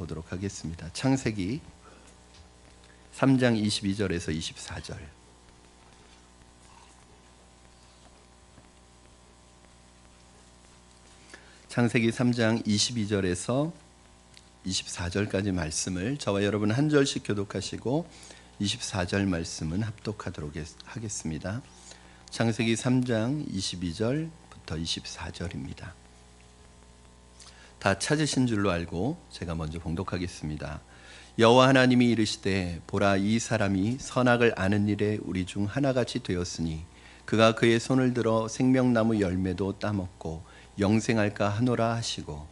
보도록 하겠습니다. 창세기 3장 22절에서 24절. 창세기 3장 22절에서 24절까지 말씀을 저와 여러분 한 절씩 교독하시고 24절 말씀은 합독하도록 하겠습니다. 창세기 3장 22절부터 24절입니다. 다 찾으신 줄로 알고 제가 먼저 봉독하겠습니다. 여호와 하나님이 이르시되 보라, 이 사람이 선악을 아는 일에 우리 중 하나같이 되었으니 그가 그의 손을 들어 생명나무 열매도 따먹고 영생할까 하노라 하시고,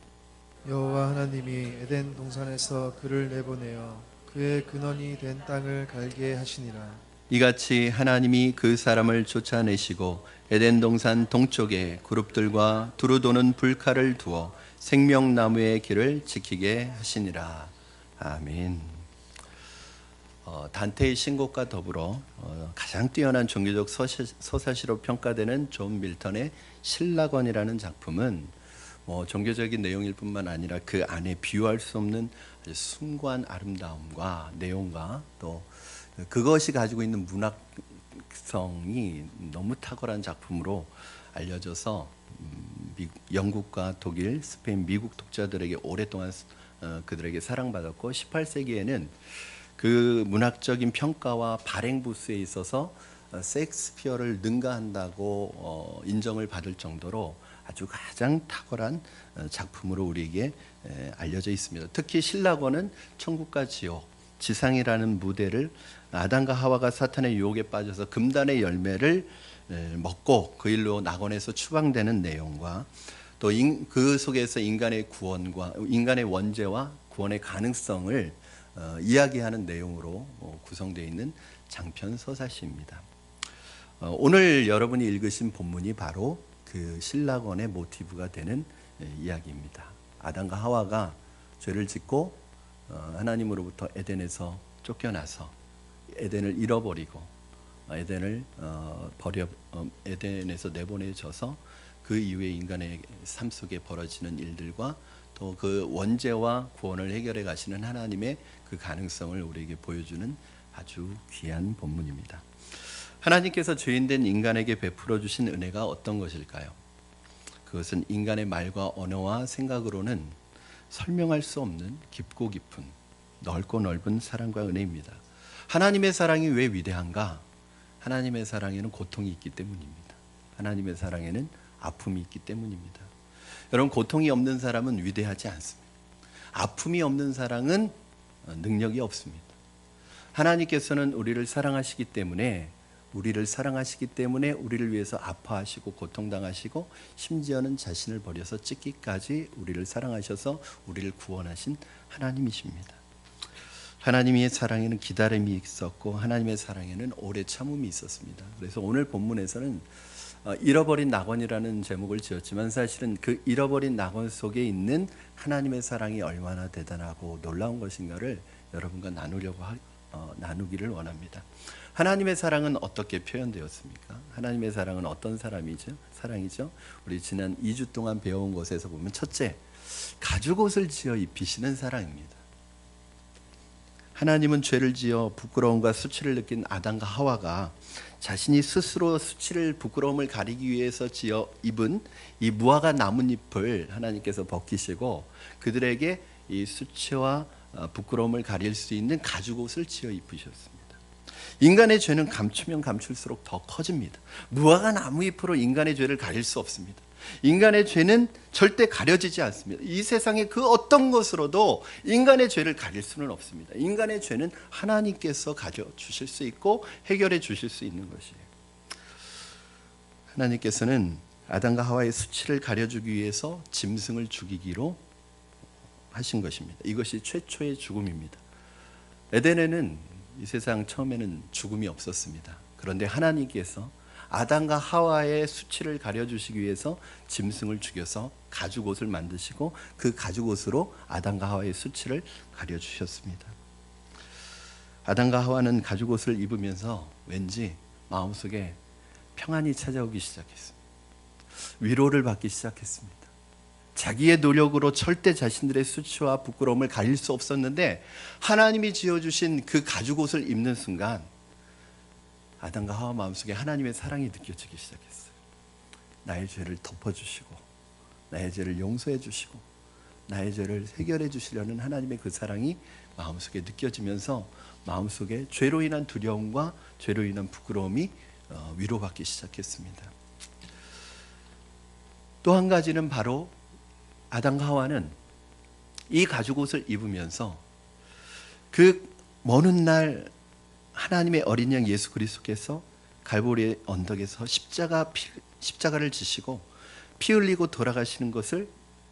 여호와 하나님이 에덴 동산에서 그를 내보내어 그의 근원이 된 땅을 갈게 하시니라. 이같이 하나님이 그 사람을 쫓아내시고 에덴 동산 동쪽에 그룹들과 두루 도는 불칼을 두어 생명나무의 길을 지키게 하시니라. 아멘. 단테의 신곡과 더불어 가장 뛰어난 종교적 서사시로 평가되는 존 밀턴의 신라권이라는 작품은 종교적인 내용일 뿐만 아니라 그 안에 비유할 수 없는 아주 숭고한 아름다움과 내용과 또 그것이 가지고 있는 문학성이 너무 탁월한 작품으로 알려져서 영국과 독일, 스페인, 미국 독자들에게 오랫동안 그들에게 사랑받았고 18세기에는 그 문학적인 평가와 발행 부수에 있어서 셰익스피어를 능가한다고 인정을 받을 정도로 아주 가장 탁월한 작품으로 우리에게 알려져 있습니다. 특히 신라권은 천국과 지옥, 지상이라는 무대를 아담과 하와가 사탄의 유혹에 빠져서 금단의 열매를 먹고 그 일로 낙원에서 추방되는 내용과 또 그 속에서 인간의 구원과 인간의 원죄와 구원의 가능성을 이야기하는 내용으로 구성되어 있는 장편 서사시입니다. 오늘 여러분이 읽으신 본문이 바로 그 신라권의 모티브가 되는 이야기입니다. 아담과 하와가 죄를 짓고 하나님으로부터 에덴에서 쫓겨나서 에덴을 잃어버리고 에덴을 에덴에서 내보내져서 그 이후에 인간의 삶 속에 벌어지는 일들과 또 그 원죄와 구원을 해결해 가시는 하나님의 그 가능성을 우리에게 보여주는 아주 귀한 본문입니다. 하나님께서 죄인된 인간에게 베풀어 주신 은혜가 어떤 것일까요? 그것은 인간의 말과 언어와 생각으로는 설명할 수 없는 깊고 깊은 넓고 넓은 사랑과 은혜입니다. 하나님의 사랑이 왜 위대한가? 하나님의 사랑에는 고통이 있기 때문입니다. 하나님의 사랑에는 아픔이 있기 때문입니다. 여러분, 고통이 없는 사람은 위대하지 않습니다. 아픔이 없는 사랑은 능력이 없습니다. 하나님께서는 우리를 사랑하시기 때문에 우리를 위해서 아파하시고 고통당하시고 심지어는 자신을 버려서 찢기까지 우리를 사랑하셔서 우리를 구원하신 하나님이십니다. 하나님의 사랑에는 기다림이 있었고 하나님의 사랑에는 오래 참음이 있었습니다. 그래서 오늘 본문에서는 잃어버린 낙원이라는 제목을 지었지만 사실은 그 잃어버린 낙원 속에 있는 하나님의 사랑이 얼마나 대단하고 놀라운 것인가를 여러분과 나누기를 원합니다. 하나님의 사랑은 어떻게 표현되었습니까? 하나님의 사랑은 어떤 사랑이죠? 우리 지난 2주 동안 배워온 것에서 보면 첫째, 가죽옷을 지어 입히시는 사랑입니다. 하나님은 죄를 지어 부끄러움과 수치를 느낀 아담과 하와가 자신이 스스로 수치를 부끄러움을 가리기 위해서 지어 입은 이 무화과 나뭇잎을 하나님께서 벗기시고 그들에게 이 수치와 부끄러움을 가릴 수 있는 가죽옷을 지어 입으셨습니다. 인간의 죄는 감추면 감출수록 더 커집니다. 무화과 나무잎으로 인간의 죄를 가릴 수 없습니다. 인간의 죄는 절대 가려지지 않습니다. 이 세상의 그 어떤 것으로도 인간의 죄를 가릴 수는 없습니다. 인간의 죄는 하나님께서 가져주실 수 있고 해결해 주실 수 있는 것이에요. 하나님께서는 아담과 하와의 수치를 가려주기 위해서 짐승을 죽이기로 하신 것입니다. 이것이 최초의 죽음입니다. 에덴에는 이 세상 처음에는 죽음이 없었습니다. 그런데 하나님께서 아담과 하와의 수치를 가려주시기 위해서 짐승을 죽여서 가죽옷을 만드시고 그 가죽옷으로 아담과 하와의 수치를 가려주셨습니다. 아담과 하와는 가죽옷을 입으면서 왠지 마음속에 평안이 찾아오기 시작했습니다. 위로를 받기 시작했습니다. 자기의 노력으로 절대 자신들의 수치와 부끄러움을 가릴 수 없었는데 하나님이 지어주신 그 가죽옷을 입는 순간 아담과 하와 마음속에 하나님의 사랑이 느껴지기 시작했어요. 나의 죄를 덮어주시고 나의 죄를 용서해 주시고 나의 죄를 해결해 주시려는 하나님의 그 사랑이 마음속에 느껴지면서 마음속에 죄로 인한 두려움과 죄로 인한 부끄러움이 위로받기 시작했습니다. 또 한 가지는 바로 아담과 하와는 이 가죽옷을 입으면서 그 먼 날 하나님의 어린 양 예수 그리스도께서 갈보리의 언덕에서 십자가를 지시고 피 흘리고 돌아가시는 것을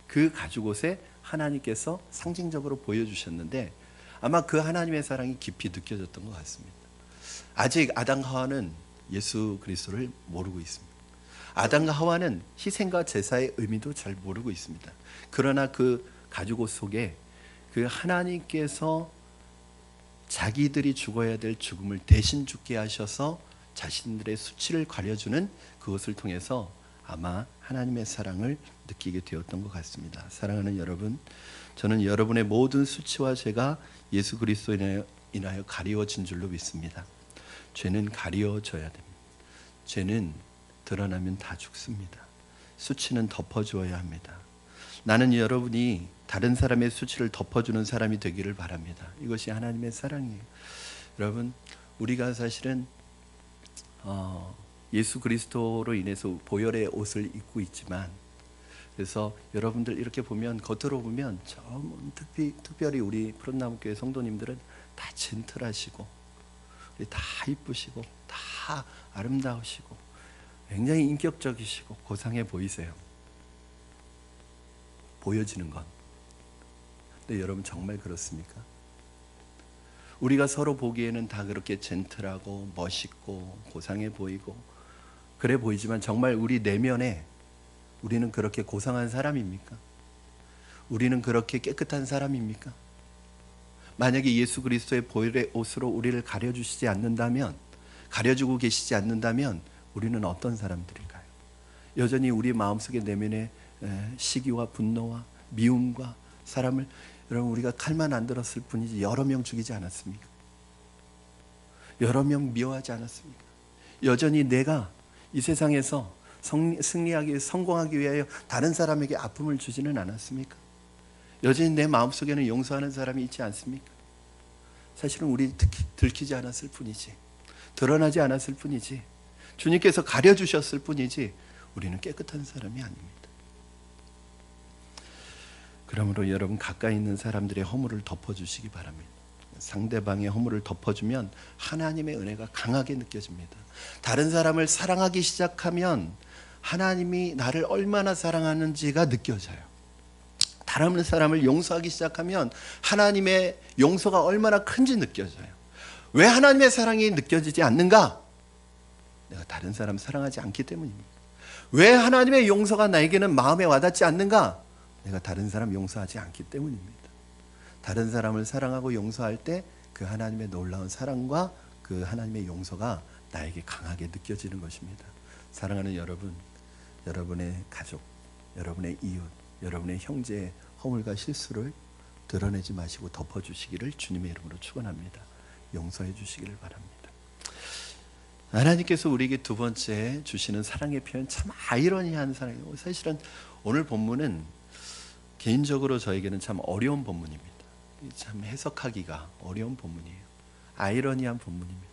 그 가죽옷에 하나님께서 상징적으로 보여주셨는데 아마 그 하나님의 사랑이 깊이 느껴졌던 것 같습니다. 아직 아담과 하와는 예수 그리스도를 모르고 있습니다. 아담과 하와는 희생과 제사의 의미도 잘 모르고 있습니다. 그러나 그 가죽옷 속에 그 하나님께서 자기들이 죽어야 될 죽음을 대신 죽게 하셔서 자신들의 수치를 가려주는 그것을 통해서 아마 하나님의 사랑을 느끼게 되었던 것 같습니다. 사랑하는 여러분, 저는 여러분의 모든 수치와 죄가 예수 그리스도에 인하여 가리워진 줄로 믿습니다. 죄는 가리워져야 됩니다. 죄는 드러나면 다 죽습니다. 수치는 덮어주어야 합니다. 나는 여러분이 다른 사람의 수치를 덮어주는 사람이 되기를 바랍니다. 이것이 하나님의 사랑이에요. 여러분, 우리가 사실은 예수 그리스도로 인해서 보혈의 옷을 입고 있지만, 그래서 여러분들 이렇게 보면 겉으로 보면 특별히 우리 푸른나무교회 성도님들은 다 젠틀하시고 다 이쁘시고 다 아름다우시고 굉장히 인격적이시고 고상해 보이세요. 보여지는 건. 근데 여러분 정말 그렇습니까? 우리가 서로 보기에는 다 그렇게 젠틀하고 멋있고 고상해 보이고 그래 보이지만 정말 우리 내면에 우리는 그렇게 고상한 사람입니까? 우리는 그렇게 깨끗한 사람입니까? 만약에 예수 그리스도의 보혈의 옷으로 우리를 가려주시지 않는다면, 가려주고 계시지 않는다면 우리는 어떤 사람들일까요? 여전히 우리 마음속에 내면에 시기와 분노와 미움과 사람을, 여러분 우리가 칼만 안 들었을 뿐이지 여러 명 죽이지 않았습니까? 여러 명 미워하지 않았습니까? 여전히 내가 이 세상에서 승리하기 위해, 성공하기 위하여 다른 사람에게 아픔을 주지는 않았습니까? 여전히 내 마음속에는 용서하는 사람이 있지 않습니까? 사실은 우리 들키지 않았을 뿐이지, 드러나지 않았을 뿐이지, 주님께서 가려주셨을 뿐이지 우리는 깨끗한 사람이 아닙니다. 그러므로 여러분 가까이 있는 사람들의 허물을 덮어주시기 바랍니다. 상대방의 허물을 덮어주면 하나님의 은혜가 강하게 느껴집니다. 다른 사람을 사랑하기 시작하면 하나님이 나를 얼마나 사랑하는지가 느껴져요. 다른 사람을 용서하기 시작하면 하나님의 용서가 얼마나 큰지 느껴져요. 왜 하나님의 사랑이 느껴지지 않는가? 내가 다른 사람 사랑하지 않기 때문입니다. 왜 하나님의 용서가 나에게는 마음에 와닿지 않는가? 내가 다른 사람 용서하지 않기 때문입니다. 다른 사람을 사랑하고 용서할 때 그 하나님의 놀라운 사랑과 그 하나님의 용서가 나에게 강하게 느껴지는 것입니다. 사랑하는 여러분, 여러분의 가족, 여러분의 이웃, 여러분의 형제의 허물과 실수를 드러내지 마시고 덮어주시기를 주님의 이름으로 축원합니다. 용서해 주시기를 바랍니다. 하나님께서 우리에게 두 번째 주시는 사랑의 표현, 참 아이러니한 사랑이에요. 사실은 오늘 본문은 개인적으로 저에게는 참 어려운 본문입니다. 참 해석하기가 어려운 본문이에요. 아이러니한 본문입니다.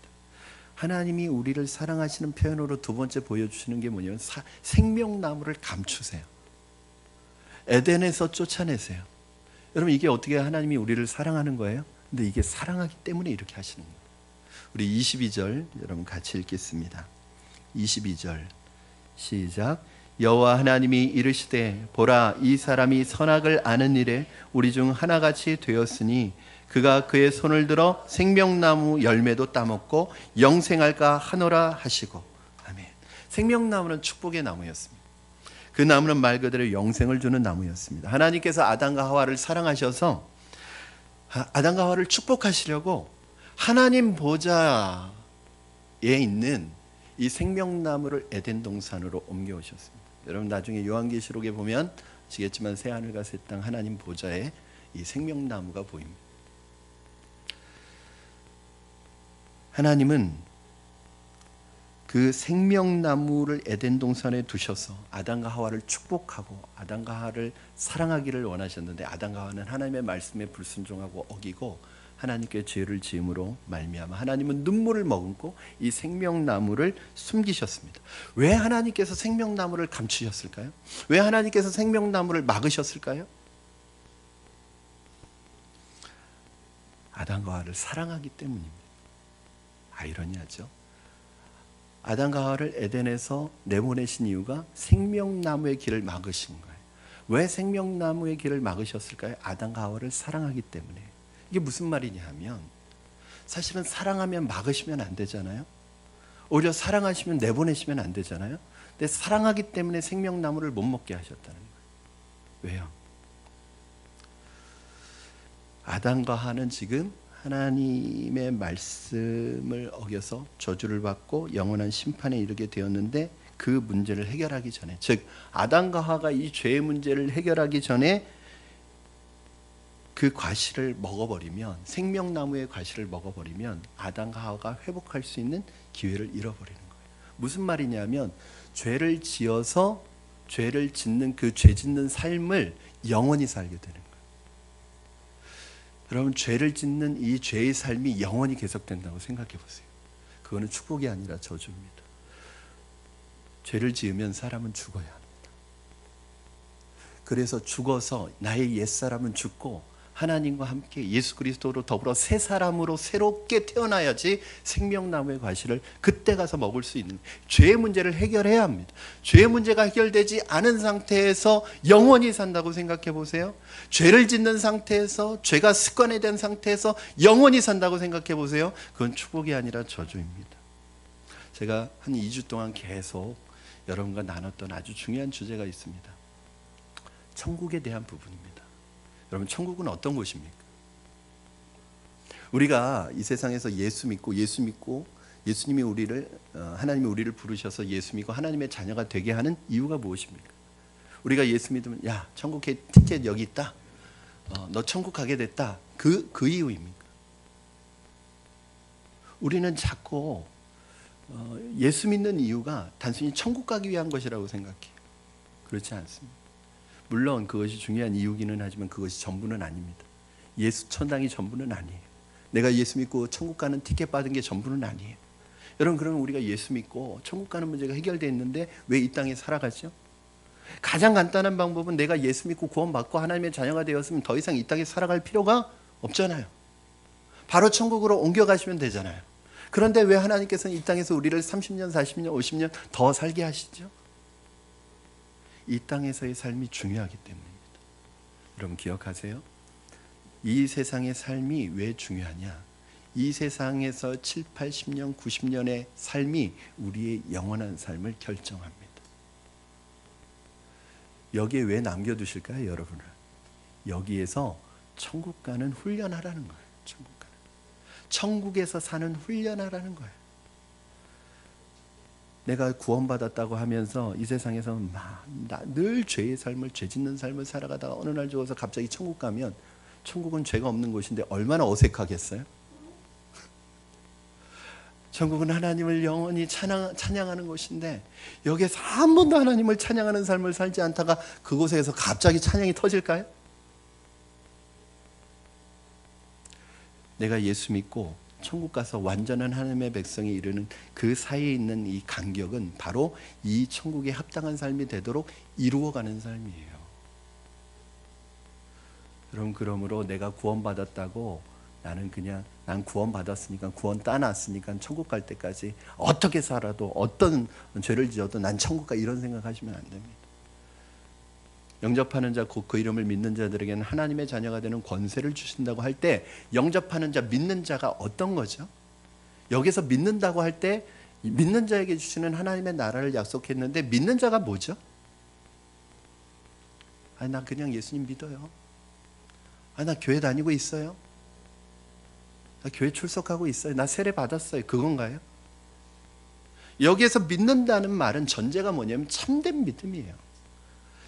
하나님이 우리를 사랑하시는 표현으로 두 번째 보여주시는 게 뭐냐면 생명나무를 감추세요. 에덴에서 쫓아내세요. 여러분 이게 어떻게 하나님이 우리를 사랑하는 거예요? 근데 이게 사랑하기 때문에 이렇게 하시는 거예요. 우리 22절 여러분 같이 읽겠습니다. 22절 시작. 여호와 하나님이 이르시되 보라 이 사람이 선악을 아는 일에 우리 중 하나같이 되었으니 그가 그의 손을 들어 생명나무 열매도 따먹고 영생할까 하노라 하시고. 아멘. 생명나무는 축복의 나무였습니다. 그 나무는 말 그대로 영생을 주는 나무였습니다. 하나님께서 아담과 하와를 사랑하셔서 아담과 하와를 축복하시려고 하나님 보좌에 있는 이 생명나무를 에덴 동산으로 옮겨오셨습니다. 여러분 나중에 요한계시록에 보면 아시겠지만 새 하늘과 새 땅 하나님 보좌에 이 생명나무가 보입니다. 하나님은 그 생명나무를 에덴 동산에 두셔서 아담과 하와를 축복하고 아담과 하와를 사랑하기를 원하셨는데 아담과 하와는 하나님의 말씀에 불순종하고 어기고 하나님께 죄를 지음으로 말미암아 하나님은 눈물을 머금고 이 생명나무를 숨기셨습니다. 왜 하나님께서 생명나무를 감추셨을까요? 왜 하나님께서 생명나무를 막으셨을까요? 아담과 하와를 사랑하기 때문입니다. 아이러니하죠. 아담과 하와를 에덴에서 내보내신 이유가 생명나무의 길을 막으신 거예요. 왜 생명나무의 길을 막으셨을까요? 아담과 하와를 사랑하기 때문에. 이게 무슨 말이냐 하면 사실은 사랑하면 막으시면 안 되잖아요. 오히려 사랑하시면 내보내시면 안 되잖아요. 근데 사랑하기 때문에 생명나무를 못 먹게 하셨다는 거예요. 왜요? 아담과 하와는 지금 하나님의 말씀을 어겨서 저주를 받고 영원한 심판에 이르게 되었는데 그 문제를 해결하기 전에, 즉 아담과 하와가 이 죄의 문제를 해결하기 전에 그 과실을 먹어버리면, 생명나무의 과실을 먹어버리면 아담과 하와가 회복할 수 있는 기회를 잃어버리는 거예요. 무슨 말이냐면 죄를 지어서 죄를 짓는 그 죄 짓는 삶을 영원히 살게 되는 거예요. 여러분, 죄를 짓는 이 죄의 삶이 영원히 계속된다고 생각해 보세요. 그거는 축복이 아니라 저주입니다. 죄를 지으면 사람은 죽어야 합니다. 그래서 죽어서 나의 옛사람은 죽고 하나님과 함께 예수 그리스도로 더불어 새 사람으로 새롭게 태어나야지 생명나무의 과실을 그때 가서 먹을 수 있는, 죄의 문제를 해결해야 합니다. 죄의 문제가 해결되지 않은 상태에서 영원히 산다고 생각해 보세요. 죄를 짓는 상태에서, 죄가 습관이 된 상태에서 영원히 산다고 생각해 보세요. 그건 축복이 아니라 저주입니다. 제가 한 2주 동안 계속 여러분과 나눴던 아주 중요한 주제가 있습니다. 천국에 대한 부분입니다. 여러분, 천국은 어떤 곳입니까? 우리가 이 세상에서 예수 믿고 예수님이 하나님이 우리를 부르셔서 예수 믿고 하나님의 자녀가 되게 하는 이유가 무엇입니까? 우리가 예수 믿으면 야, 천국 티켓 여기 있다. 너 천국 가게 됐다. 그 이유입니까? 우리는 자꾸 예수 믿는 이유가 단순히 천국 가기 위한 것이라고 생각해요. 그렇지 않습니다. 물론 그것이 중요한 이유기는 하지만 그것이 전부는 아닙니다. 예수 천당이 전부는 아니에요. 내가 예수 믿고 천국 가는 티켓 받은 게 전부는 아니에요. 여러분, 그러면 우리가 예수 믿고 천국 가는 문제가 해결되어 있는데 왜 이 땅에 살아가죠? 가장 간단한 방법은 내가 예수 믿고 구원받고 하나님의 자녀가 되었으면 더 이상 이 땅에 살아갈 필요가 없잖아요. 바로 천국으로 옮겨가시면 되잖아요. 그런데 왜 하나님께서는 이 땅에서 우리를 30년, 40년, 50년 더 살게 하시죠? 이 땅에서의 삶이 중요하기 때문입니다. 여러분, 기억하세요. 이 세상의 삶이 왜 중요하냐? 이 세상에서 7, 80년, 90년의 삶이 우리의 영원한 삶을 결정합니다. 여기에 왜 남겨두실까요, 여러분을? 여기에서 천국 가는 훈련하라는 거예요. 천국에서 사는 훈련하라는 거예요. 내가 구원받았다고 하면서 이 세상에서 늘 죄의 삶을, 죄 짓는 삶을 살아가다가 어느 날 죽어서 갑자기 천국 가면, 천국은 죄가 없는 곳인데 얼마나 어색하겠어요? 천국은 하나님을 영원히 찬양하는 곳인데 여기에서 한 번도 하나님을 찬양하는 삶을 살지 않다가 그곳에서 갑자기 찬양이 터질까요? 내가 예수 믿고 천국 가서 완전한 하나님의 백성이 이르는 그 사이에 있는 이 간격은 바로 이 천국에 합당한 삶이 되도록 이루어가는 삶이에요. 여러분, 그러므로 내가 구원받았다고 난 구원받았으니까, 구원 따놨으니까 천국 갈 때까지 어떻게 살아도 어떤 죄를 지어도 난 천국 가, 이런 생각하시면 안 됩니다. 영접하는 자, 곧 그 이름을 믿는 자들에게는 하나님의 자녀가 되는 권세를 주신다고 할 때, 영접하는 자, 믿는 자가 어떤 거죠? 여기서 믿는다고 할 때 믿는 자에게 주시는 하나님의 나라를 약속했는데 믿는 자가 뭐죠? 아니, 나 그냥 예수님 믿어요. 아니, 나 교회 다니고 있어요. 나 교회 출석하고 있어요. 나 세례 받았어요. 그건가요? 여기에서 믿는다는 말은 전제가 뭐냐면 참된 믿음이에요.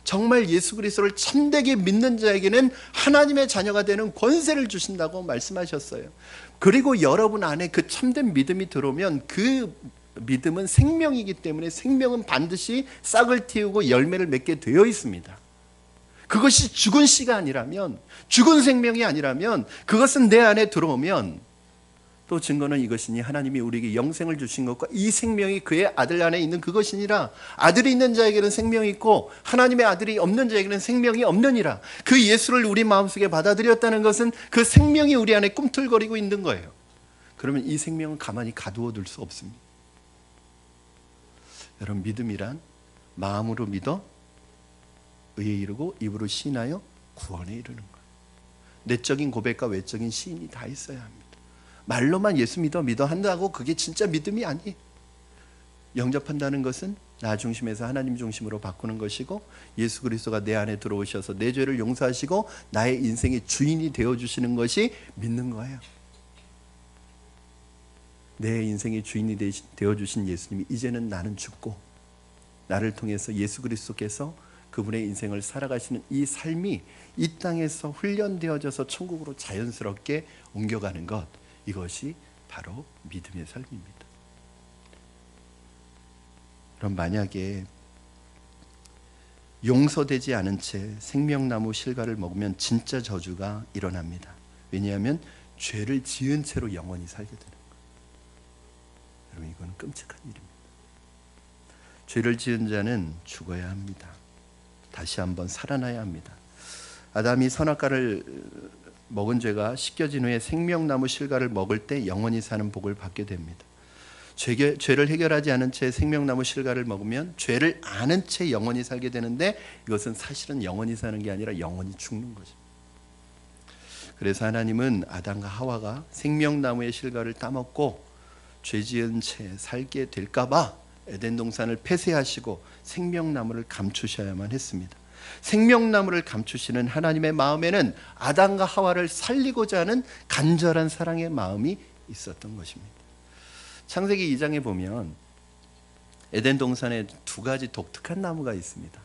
정말 예수 그리스도를 참되게 믿는 자에게는 하나님의 자녀가 되는 권세를 주신다고 말씀하셨어요. 그리고 여러분 안에 그 참된 믿음이 들어오면 그 믿음은 생명이기 때문에 생명은 반드시 싹을 틔우고 열매를 맺게 되어 있습니다. 그것이 죽은 씨가 아니라면, 죽은 생명이 아니라면, 그것은 내 안에 들어오면, 또 증거는 이것이니 하나님이 우리에게 영생을 주신 것과 이 생명이 그의 아들 안에 있는 그것이니라. 아들이 있는 자에게는 생명이 있고 하나님의 아들이 없는 자에게는 생명이 없느니라. 그 예수를 우리 마음속에 받아들였다는 것은 그 생명이 우리 안에 꿈틀거리고 있는 거예요. 그러면 이 생명은 가만히 가두어 둘 수 없습니다. 여러분, 믿음이란 마음으로 믿어 의에 이르고 입으로 시인하여 구원에 이르는 거예요. 내적인 고백과 외적인 시인이 다 있어야 합니다. 말로만 예수 믿어 한다고 그게 진짜 믿음이 아니에요. 영접한다는 것은 나 중심에서 하나님 중심으로 바꾸는 것이고, 예수 그리스도가 내 안에 들어오셔서 내 죄를 용서하시고 나의 인생의 주인이 되어주시는 것이 믿는 거예요. 내 인생의 주인이 되어주신 예수님이 이제는 나는 죽고 나를 통해서 예수 그리스도께서 그분의 인생을 살아가시는 이 삶이 이 땅에서 훈련되어져서 천국으로 자연스럽게 옮겨가는 것, 이것이 바로 믿음의 삶입니다. 그럼 만약에 용서되지 않은 채 생명나무 실과를 먹으면 진짜 저주가 일어납니다. 왜냐하면 죄를 지은 채로 영원히 살게 되는 거예요. 여러분, 이건 끔찍한 일입니다. 죄를 지은 자는 죽어야 합니다. 다시 한번 살아나야 합니다. 아담이 선악과를 먹은 죄가 씻겨진 후에 생명나무 실과를 먹을 때 영원히 사는 복을 받게 됩니다. 죄를 해결하지 않은 채 생명나무 실과를 먹으면 죄를 아는 채 영원히 살게 되는데, 이것은 사실은 영원히 사는 게 아니라 영원히 죽는 거죠. 그래서 하나님은 아담과 하와가 생명나무의 실과를 따먹고 죄 지은 채 살게 될까 봐 에덴 동산을 폐쇄하시고 생명나무를 감추셔야만 했습니다. 생명나무를 감추시는 하나님의 마음에는 아담과 하와를 살리고자 하는 간절한 사랑의 마음이 있었던 것입니다. 창세기 2장에 보면 에덴 동산에 두 가지 독특한 나무가 있습니다.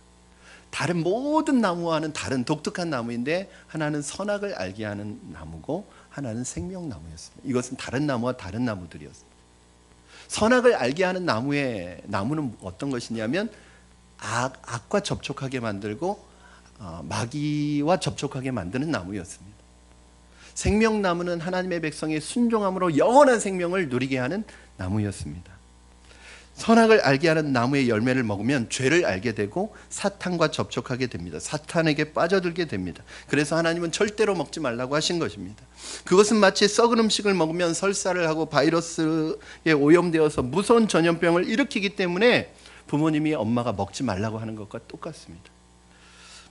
다른 모든 나무와는 다른 독특한 나무인데, 하나는 선악을 알게 하는 나무고 하나는 생명나무였습니다. 이것은 다른 나무와 다른 나무들이었습니다. 선악을 알게 하는 나무는 어떤 것이냐면 악과 접촉하게 만들고 마귀와 접촉하게 만드는 나무였습니다. 생명나무는 하나님의 백성의 순종함으로 영원한 생명을 누리게 하는 나무였습니다. 선악을 알게 하는 나무의 열매를 먹으면 죄를 알게 되고 사탄과 접촉하게 됩니다. 사탄에게 빠져들게 됩니다. 그래서 하나님은 절대로 먹지 말라고 하신 것입니다. 그것은 마치 썩은 음식을 먹으면 설사를 하고 바이러스에 오염되어서 무서운 전염병을 일으키기 때문에 부모님이 엄마가 먹지 말라고 하는 것과 똑같습니다.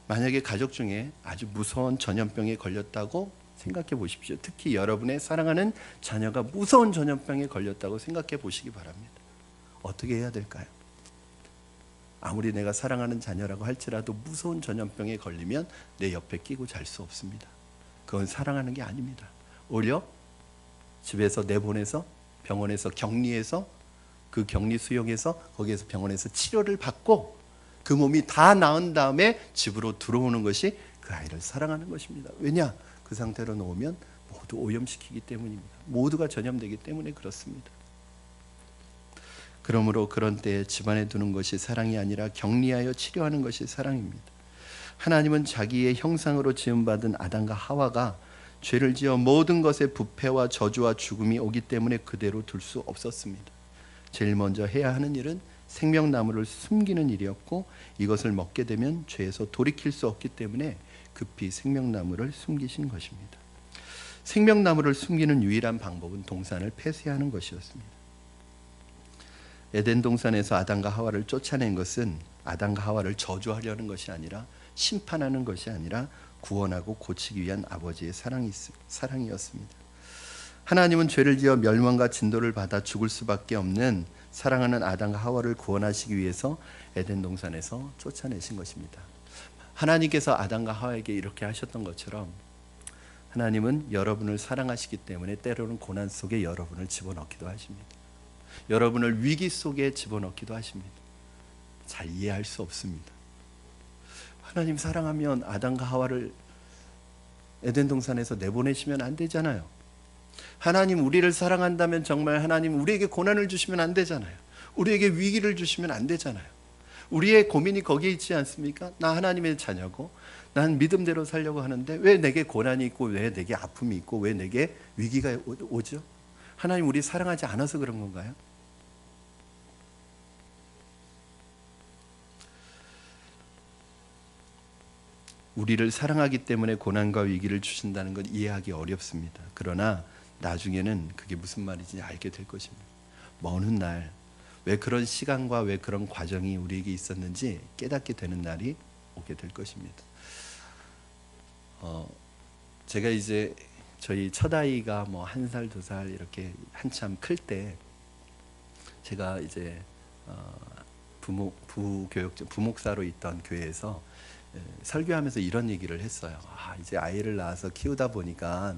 만약에 가족 중에 아주 무서운 전염병에 걸렸다고 생각해 보십시오. 특히 여러분의 사랑하는 자녀가 무서운 전염병에 걸렸다고 생각해 보시기 바랍니다. 어떻게 해야 될까요? 아무리 내가 사랑하는 자녀라고 할지라도 무서운 전염병에 걸리면 내 옆에 끼고 잘 수 없습니다. 그건 사랑하는 게 아닙니다. 오히려 집에서 내보내서 병원에서 격리해서 그 격리 수용해서 거기에서 병원에서 치료를 받고 그 몸이 다 나은 다음에 집으로 들어오는 것이 그 아이를 사랑하는 것입니다. 왜냐? 그 상태로 놓으면 모두 오염시키기 때문입니다. 모두가 전염되기 때문에 그렇습니다. 그러므로 그런 때에 집안에 두는 것이 사랑이 아니라 격리하여 치료하는 것이 사랑입니다. 하나님은 자기의 형상으로 지음받은 아담과 하와가 죄를 지어 모든 것에 부패와 저주와 죽음이 오기 때문에 그대로 둘 수 없었습니다. 제일 먼저 해야 하는 일은 생명나무를 숨기는 일이었고, 이것을 먹게 되면 죄에서 돌이킬 수 없기 때문에 급히 생명나무를 숨기신 것입니다. 생명나무를 숨기는 유일한 방법은 동산을 폐쇄하는 것이었습니다. 에덴 동산에서 아담과 하와를 쫓아낸 것은 아담과 하와를 저주하려는 것이 아니라 심판하는 것이 아니라 구원하고 고치기 위한 아버지의 사랑이었습니다. 하나님은 죄를 지어 멸망과 진도를 받아 죽을 수밖에 없는 사랑하는 아담과 하와를 구원하시기 위해서 에덴 동산에서 쫓아내신 것입니다. 하나님께서 아담과 하와에게 이렇게 하셨던 것처럼 하나님은 여러분을 사랑하시기 때문에 때로는 고난 속에 여러분을 집어넣기도 하십니다. 여러분을 위기 속에 집어넣기도 하십니다. 잘 이해할 수 없습니다. 하나님 사랑하면 아담과 하와를 에덴 동산에서 내보내시면 안 되잖아요. 하나님 우리를 사랑한다면 정말 하나님 우리에게 고난을 주시면 안 되잖아요. 우리에게 위기를 주시면 안 되잖아요. 우리의 고민이 거기에 있지 않습니까? 나 하나님의 자녀고 난 믿음대로 살려고 하는데 왜 내게 고난이 있고 왜 내게 아픔이 있고 왜 내게 위기가 오죠? 하나님 우리 사랑하지 않아서 그런 건가요? 우리를 사랑하기 때문에 고난과 위기를 주신다는 건 이해하기 어렵습니다. 그러나 나중에는 그게 무슨 말인지 알게 될 것입니다. 먼 훗날 왜 그런 시간과 왜 그런 과정이 우리에게 있었는지 깨닫게 되는 날이 오게 될 것입니다. 제가 이제 저희 첫 아이가 뭐 1살, 2살 이렇게 한참 클 때 제가 이제 부목사로 있던 교회에서 설교하면서 이런 얘기를 했어요. 이제 아이를 낳아서 키우다 보니까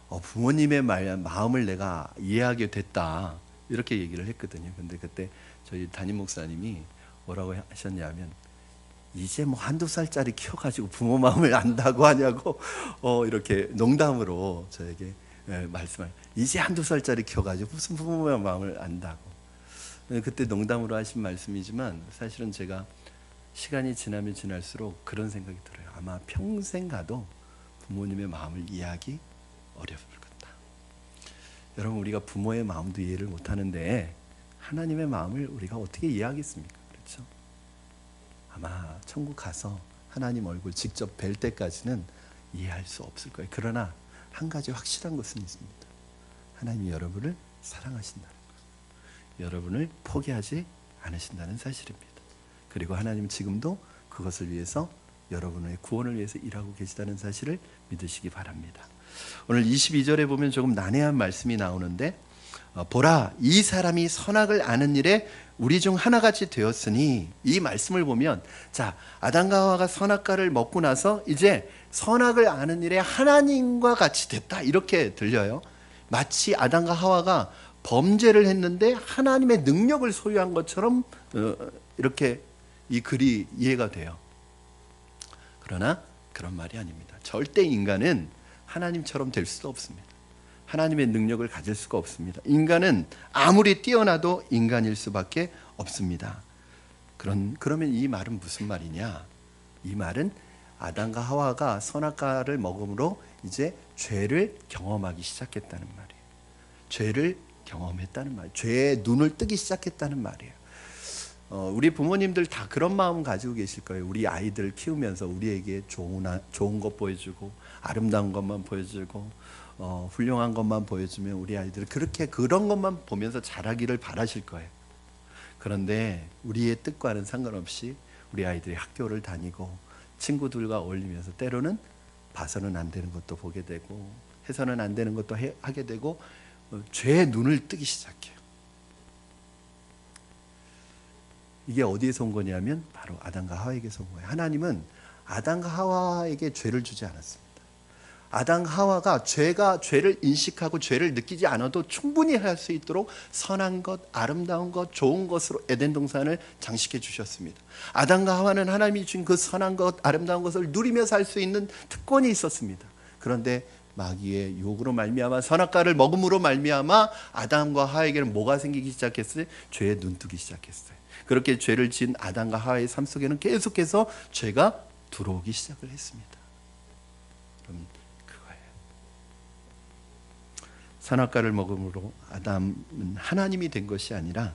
부모님의 마음을 내가 이해하게 됐다 이렇게 얘기를 했거든요. 근데 그때 저희 담임 목사님이 뭐라고 하셨냐면 이제 뭐 1~2살짜리 키워가지고 부모 마음을 안다고 하냐고 이렇게 농담으로 저에게 말씀을 이제 1~2살짜리 키워가지고 무슨 부모의 마음을 안다고. 그때 농담으로 하신 말씀이지만 사실은 제가 시간이 지나면 지날수록 그런 생각이 들어요. 아마 평생 가도 부모님의 마음을 이해하기 어려울 것다. 여러분 우리가 부모의 마음도 이해를 못하는데 하나님의 마음을 우리가 어떻게 이해하겠습니까? 그렇죠? 아마 천국 가서 하나님 얼굴 직접 뵐 때까지는 이해할 수 없을 거예요. 그러나 한 가지 확실한 것은 있습니다. 하나님이 여러분을 사랑하신다는 것, 여러분을 포기하지 않으신다는 사실입니다. 그리고 하나님은 지금도 그것을 위해서 여러분의 구원을 위해서 일하고 계시다는 사실을 믿으시기 바랍니다. 오늘 22절에 보면 조금 난해한 말씀이 나오는데 보라 이 사람이 선악을 아는 일에 우리 중 하나같이 되었으니, 이 말씀을 보면 자 아담과 하와가 선악과를 먹고 나서 이제 선악을 아는 일에 하나님과 같이 됐다 이렇게 들려요. 마치 아담과 하와가 범죄를 했는데 하나님의 능력을 소유한 것처럼 이렇게 이 글이 이해가 돼요. 그러나 그런 말이 아닙니다. 절대 인간은 하나님처럼 될 수도 없습니다. 하나님의 능력을 가질 수가 없습니다. 인간은 아무리 뛰어나도 인간일 수밖에 없습니다. 그러면 이 말은 무슨 말이냐? 이 말은 아담과 하와가 선악과를 먹음으로 이제 죄를 경험하기 시작했다는 말이에요. 죄를 경험했다는 말, 죄의 눈을 뜨기 시작했다는 말이에요. 우리 부모님들 다 그런 마음 가지고 계실 거예요. 우리 아이들 키우면서 우리에게 좋은 것 보여주고 아름다운 것만 보여주고 훌륭한 것만 보여주면 우리 아이들은 그렇게 그런 것만 보면서 자라기를 바라실 거예요. 그런데 우리의 뜻과는 상관없이 우리 아이들이 학교를 다니고 친구들과 어울리면서 때로는 봐서는 안 되는 것도 보게 되고 해서는 안 되는 것도 하게 되고 죄의 눈을 뜨기 시작해요. 이게 어디에서 온 거냐면 바로 아담과 하와에게서 온 거예요. 하나님은 아담과 하와에게 죄를 주지 않았습니다. 아담과 하와가 죄를 인식하고 죄를 느끼지 않아도 충분히 할 수 있도록 선한 것, 아름다운 것, 좋은 것으로 에덴 동산을 장식해 주셨습니다. 아담과 하와는 하나님이 준 그 선한 것, 아름다운 것을 누리며 살 수 있는 특권이 있었습니다. 그런데 마귀의 유혹으로 말미암아 선악과를 먹음으로 말미암아 아담과 하와에게는 뭐가 생기기 시작했어요? 죄의 눈뜨기 시작했어요. 그렇게 죄를 지은 아담과 하와의 삶 속에는 계속해서 죄가 들어오기 시작을 했습니다. 그럼 그거예요. 선악과를 먹음으로 아담은 하나님이 된 것이 아니라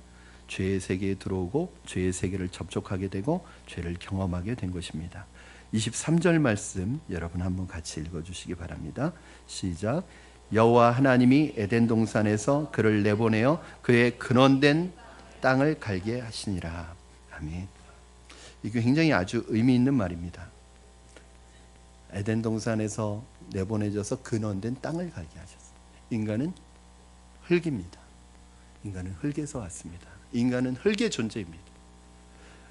죄의 세계에 들어오고 죄의 세계를 접촉하게 되고 죄를 경험하게 된 것입니다. 23절 말씀 여러분 한번 같이 읽어주시기 바랍니다. 시작. 여호와 하나님이 에덴 동산에서 그를 내보내어 그의 근원된 땅을 갈게 하시니라. 아멘. 이게 굉장히 아주 의미 있는 말입니다. 에덴 동산에서 내보내져서 근원된 땅을 갈게 하셨어요. 인간은 흙입니다. 인간은 흙에서 왔습니다. 인간은 흙의 존재입니다.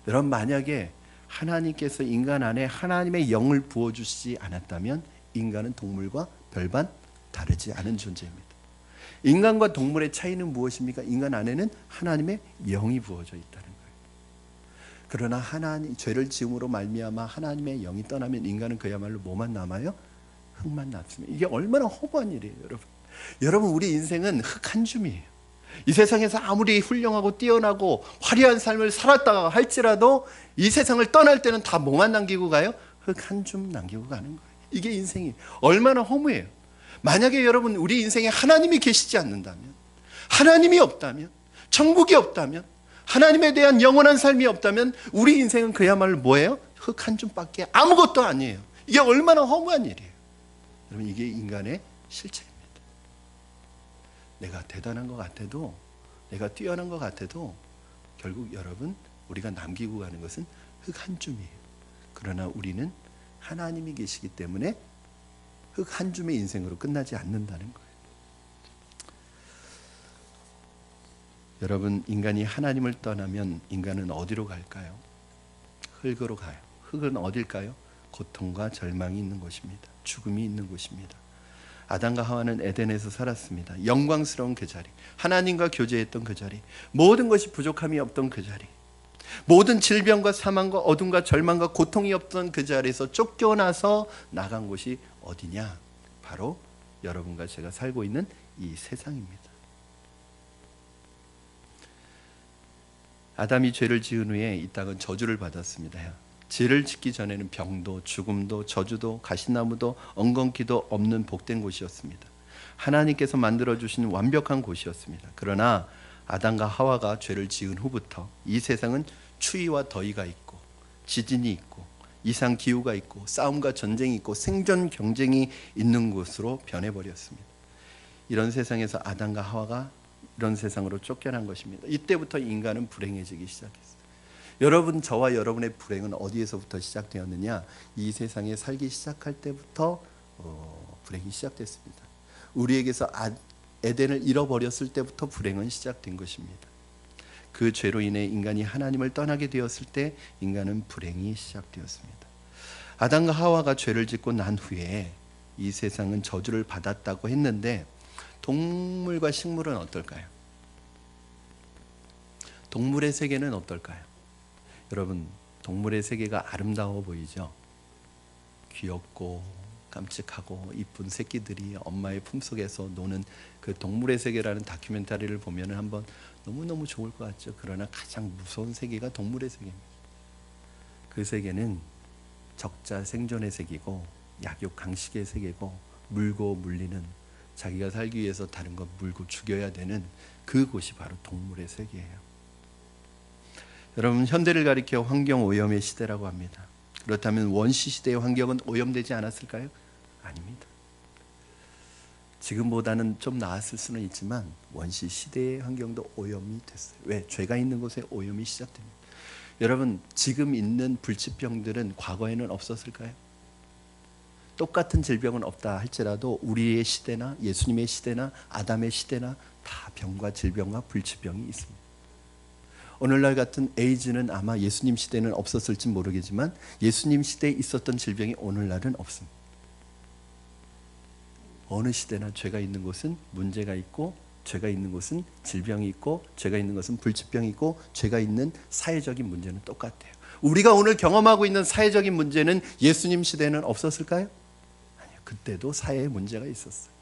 여러분 만약에 하나님께서 인간 안에 하나님의 영을 부어주시지 않았다면 인간은 동물과 별반 다르지 않은 존재입니다. 인간과 동물의 차이는 무엇입니까? 인간 안에는 하나님의 영이 부어져 있다는 거예요. 그러나 하나님 죄를 지음으로 말미암아 하나님의 영이 떠나면 인간은 그야말로 뭐만 남아요? 흙만 남습니다. 이게 얼마나 허무한 일이에요, 여러분. 여러분, 우리 인생은 흙 한 줌이에요. 이 세상에서 아무리 훌륭하고 뛰어나고 화려한 삶을 살았다가 할지라도 이 세상을 떠날 때는 다 뭐만 남기고 가요? 흙 한 줌 남기고 가는 거예요. 이게 인생이 얼마나 허무해요. 만약에 여러분 우리 인생에 하나님이 계시지 않는다면, 하나님이 없다면, 천국이 없다면, 하나님에 대한 영원한 삶이 없다면 우리 인생은 그야말로 뭐예요? 흙 한 줌밖에 아무것도 아니에요. 이게 얼마나 허무한 일이에요. 여러분, 이게 인간의 실체입니다. 내가 대단한 것 같아도, 내가 뛰어난 것 같아도 결국 여러분, 우리가 남기고 가는 것은 흙 한 줌이에요. 그러나 우리는 하나님이 계시기 때문에 흙 한 줌의 인생으로 끝나지 않는다는 거예요. 여러분, 인간이 하나님을 떠나면 인간은 어디로 갈까요? 흙으로 가요. 흙은 어딜까요? 고통과 절망이 있는 곳입니다. 죽음이 있는 곳입니다. 아담과 하와는 에덴에서 살았습니다. 영광스러운 그 자리, 하나님과 교제했던 그 자리, 모든 것이 부족함이 없던 그 자리, 모든 질병과 사망과 어둠과 절망과 고통이 없던 그 자리에서 쫓겨나서 나간 곳이 어디냐? 바로 여러분과 제가 살고 있는 이 세상입니다. 아담이 죄를 지은 후에 이 땅은 저주를 받았습니다. 죄를 짓기 전에는 병도 죽음도 저주도 가시나무도 엉겅퀴도 없는 복된 곳이었습니다. 하나님께서 만들어주신 완벽한 곳이었습니다. 그러나 아담과 하와가 죄를 지은 후부터 이 세상은 추위와 더위가 있고 지진이 있고 이상 기후가 있고 싸움과 전쟁이 있고 생존 경쟁이 있는 곳으로 변해버렸습니다. 이런 세상에서 아담과 하와가 이런 세상으로 쫓겨난 것입니다. 이때부터 인간은 불행해지기 시작했어요. 여러분, 저와 여러분의 불행은 어디에서부터 시작되었느냐? 이 세상에 살기 시작할 때부터 불행이 시작됐습니다. 우리에게서 에덴을 잃어버렸을 때부터 불행은 시작된 것입니다. 그 죄로 인해 인간이 하나님을 떠나게 되었을 때 인간은 불행이 시작되었습니다. 아담과 하와가 죄를 짓고 난 후에 이 세상은 저주를 받았다고 했는데 동물과 식물은 어떨까요? 동물의 세계는 어떨까요? 여러분, 동물의 세계가 아름다워 보이죠? 귀엽고 깜찍하고 이쁜 새끼들이 엄마의 품속에서 노는 그 동물의 세계라는 다큐멘터리를 보면 한번 너무너무 좋을 것 같죠. 그러나 가장 무서운 세계가 동물의 세계입니다. 그 세계는 적자 생존의 세계고 약육 강식의 세계고 물고 물리는, 자기가 살기 위해서 다른 것 물고 죽여야 되는 그곳이 바로 동물의 세계예요. 여러분, 현대를 가리켜 환경 오염의 시대라고 합니다. 그렇다면 원시 시대의 환경은 오염되지 않았을까요? 아닙니다. 지금보다는 좀 나았을 수는 있지만 원시 시대의 환경도 오염이 됐어요. 왜? 죄가 있는 곳에 오염이 시작됩니다. 여러분, 지금 있는 불치병들은 과거에는 없었을까요? 똑같은 질병은 없다 할지라도 우리의 시대나 예수님의 시대나 아담의 시대나 다 병과 질병과 불치병이 있습니다. 오늘날 같은 에이즈는 아마 예수님 시대는 없었을지 모르겠지만 예수님 시대에 있었던 질병이 오늘날은 없습니다. 어느 시대나 죄가 있는 곳은 문제가 있고, 죄가 있는 곳은 질병이 있고, 죄가 있는 것은 불치병이 있고, 죄가 있는 사회적인 문제는 똑같아요. 우리가 오늘 경험하고 있는 사회적인 문제는 예수님 시대는 없었을까요? 아니요. 그때도 사회에 문제가 있었어요.